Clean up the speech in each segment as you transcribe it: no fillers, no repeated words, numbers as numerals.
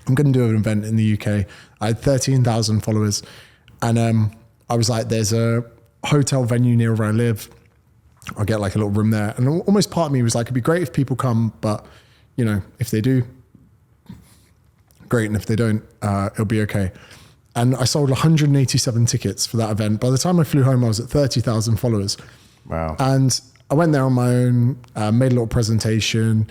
I'm going to do an event in the UK. I had 13,000 followers. And I was like, there's a hotel venue near where I live. I'll get like a little room there. And almost part of me was like, it'd be great if people come, but you know, if they do, great. And if they don't, it'll be okay. And I sold 187 tickets for that event. By the time I flew home, I was at 30,000 followers. Wow. And I went there on my own, made a little presentation.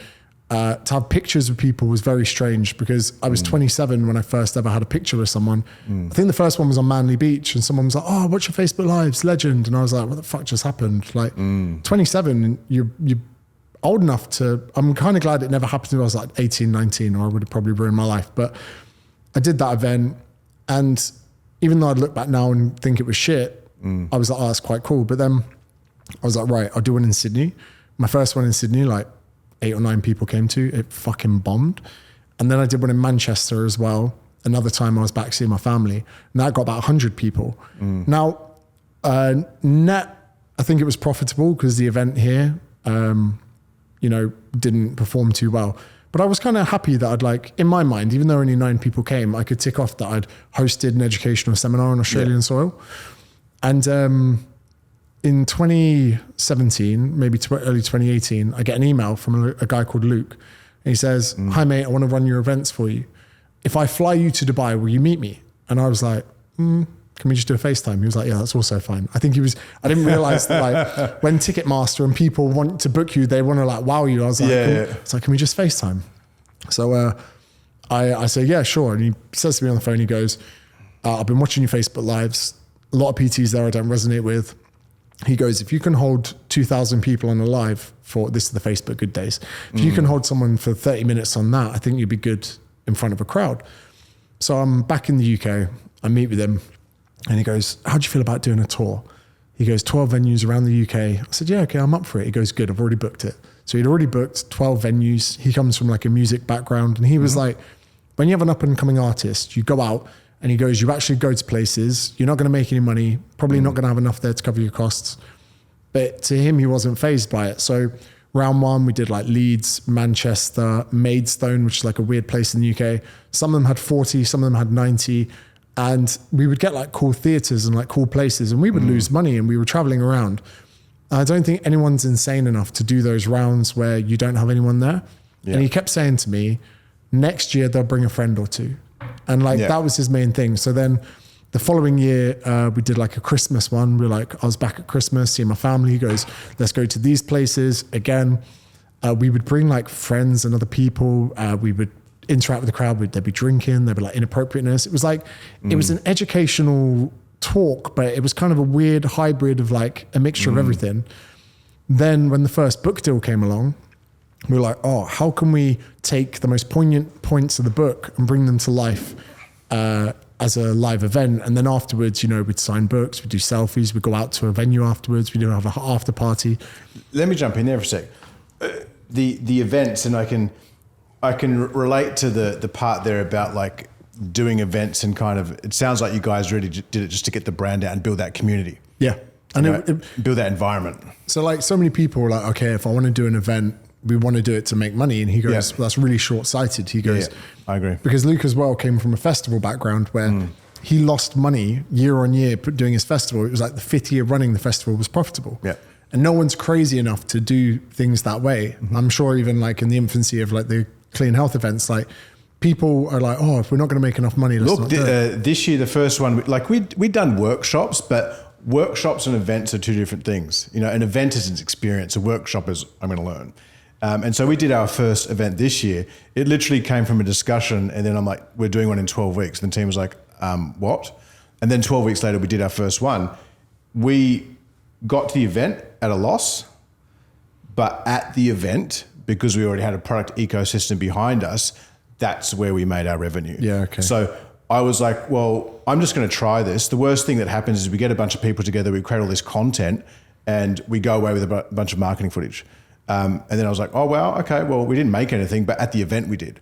To have pictures with people was very strange because I was 27 when I first ever had a picture with someone. I think the first one was on Manly Beach and someone was like, oh, what's your Facebook Lives? Legend. And I was like, what the fuck just happened? Like 27, you're old enough to, I'm kind of glad it never happened when I was like 18, 19, or I would have probably ruined my life. But I did that event. And even though I'd look back now and think it was shit, I was like, oh, that's quite cool. But then I was like, right, I'll do one in Sydney. My first one in Sydney, like 8 or 9 people came to, it fucking bombed. And then I did one in Manchester as well. Another time I was back seeing my family and that got about 100 people. Now, net, I think it was profitable because the event here, you know, didn't perform too well. But I was kind of happy that I'd like, in my mind, even though only 9 people came, I could tick off that I'd hosted an educational seminar on Australian soil. And in 2017, maybe early 2018, I get an email from a guy called Luke. And he says, hi mate, I want to run your events for you. If I fly you to Dubai, will you meet me? And I was like, can we just do a FaceTime? He was like, yeah, that's also fine. I think I didn't realize that like when Ticketmaster and people want to book you, they want to like wow you. I was like, it's like, can we just FaceTime? So I say, yeah, sure. And he says to me on the phone, he goes, I've been watching your Facebook Lives. A lot of PTs there I don't resonate with. He goes, if you can hold 2,000 people on a live for, this is the Facebook good days. If you can hold someone for 30 minutes on that, I think you'd be good in front of a crowd. So I'm back in the UK. I meet with him and he goes, how do you feel about doing a tour? He goes, 12 venues around the UK. I said, yeah, okay, I'm up for it. He goes, good, I've already booked it. So he'd already booked 12 venues. He comes from like a music background. And he was like, when you have an up and coming artist, you go out and he goes, you actually go to places, you're not going to make any money, probably not going to have enough there to cover your costs. But to him, he wasn't fazed by it. So round 1, we did like Leeds, Manchester, Maidstone, which is like a weird place in the UK. Some of them had 40, some of them had 90. And we would get like cool theaters and like cool places and we would lose money and we were traveling around. I don't think anyone's insane enough to do those rounds where you don't have anyone there. Yeah. And he kept saying to me, next year they'll bring a friend or two. And like, that was his main thing. So then the following year, we did like a Christmas one. We were like, I was back at Christmas, seeing my family. He goes, let's go to these places. Again, we would bring like friends and other people. We would interact with the crowd. They'd be drinking. There'd be like inappropriateness. It was like, it was an educational talk, but it was kind of a weird hybrid of like a mixture of everything. Then when the first book deal came along, we were like, oh, how can we take the most poignant points of the book and bring them to life as a live event? And then afterwards, you know, we'd sign books, we'd do selfies, we'd go out to a venue afterwards, we'd have an after party. Let me jump in there for a sec. The events, and I can relate to the part there about like doing events and kind of, it sounds like you guys really did it just to get the brand out and build that community. Yeah. And build that environment. So like so many people were like, okay, if I want to do an event, we want to do it to make money. And he goes, well, that's really short-sighted. He goes, I agree. Because Luke as well came from a festival background where he lost money year on year doing his festival. It was like the 5th year running the festival was profitable. Yeah. And no one's crazy enough to do things that way. I'm sure even like in the infancy of like the clean health events, like people are like, oh, if we're not going to make enough money, let's not do it. This year, the first one, like we'd done workshops, but workshops and events are 2 different things. You know, an event is an experience. A workshop is, I'm going to learn. And so we did our first event this year. It literally came from a discussion, and then I'm like, we're doing one in 12 weeks. And the team was like, what? And then 12 weeks later, we did our first one. We got to the event at a loss, but at the event, because we already had a product ecosystem behind us, that's where we made our revenue. Yeah, okay. So I was like, well, I'm just going to try this. The worst thing that happens is we get a bunch of people together, we create all this content, and we go away with a bunch of marketing footage. And then I was like, oh, wow, okay, well, we didn't make anything, but at the event we did.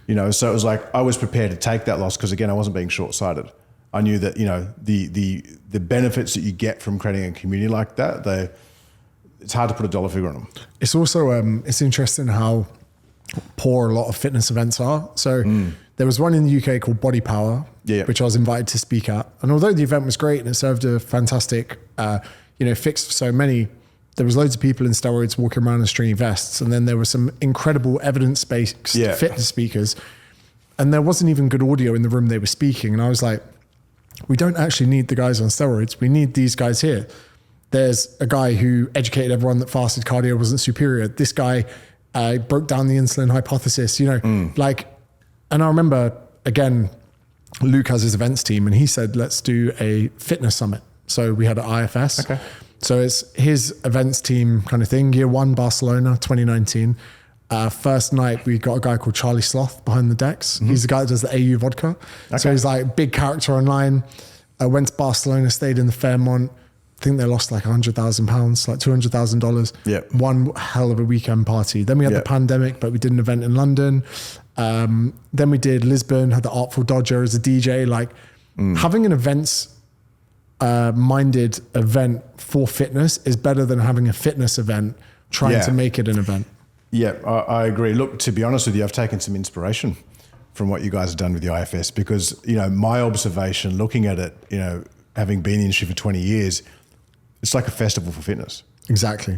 You know, so it was like I was prepared to take that loss because, again, I wasn't being short-sighted. I knew that, you know, the benefits that you get from creating a community like that, it's hard to put a dollar figure on them. It's also, it's interesting how poor a lot of fitness events are. So There was one in the UK called Body Power, which I was invited to speak at. And although the event was great and it served a fantastic, fix for so many, there was loads of people in steroids walking around in stringy vests. And then there were some incredible evidence-based fitness speakers. And there wasn't even good audio in the room they were speaking. And I was like, we don't actually need the guys on steroids. We need these guys here. There's a guy who educated everyone that fasted cardio wasn't superior. This guy broke down the insulin hypothesis, and I remember, again, Luke has his events team and he said, let's do a fitness summit. So we had an IFS. Okay. So it's his events team kind of thing. Year 1, Barcelona, 2019. First night, we got a guy called Charlie Sloth behind the decks. He's the guy that does the AU vodka. Okay. So he's like big character online. I went to Barcelona, stayed in the Fairmont. I think they lost like £100,000, like $200,000. Yeah. One hell of a weekend party. Then we had the pandemic, but we did an event in London. Then we did Lisbon, had the Artful Dodger as a DJ. Like having an events minded event for fitness is better than having a fitness event trying to make it an event. Yeah, I agree. Look, to be honest with you, I've taken some inspiration from what you guys have done with the IFS because, my observation looking at it, having been in the industry for 20 years, it's like a festival for fitness. Exactly.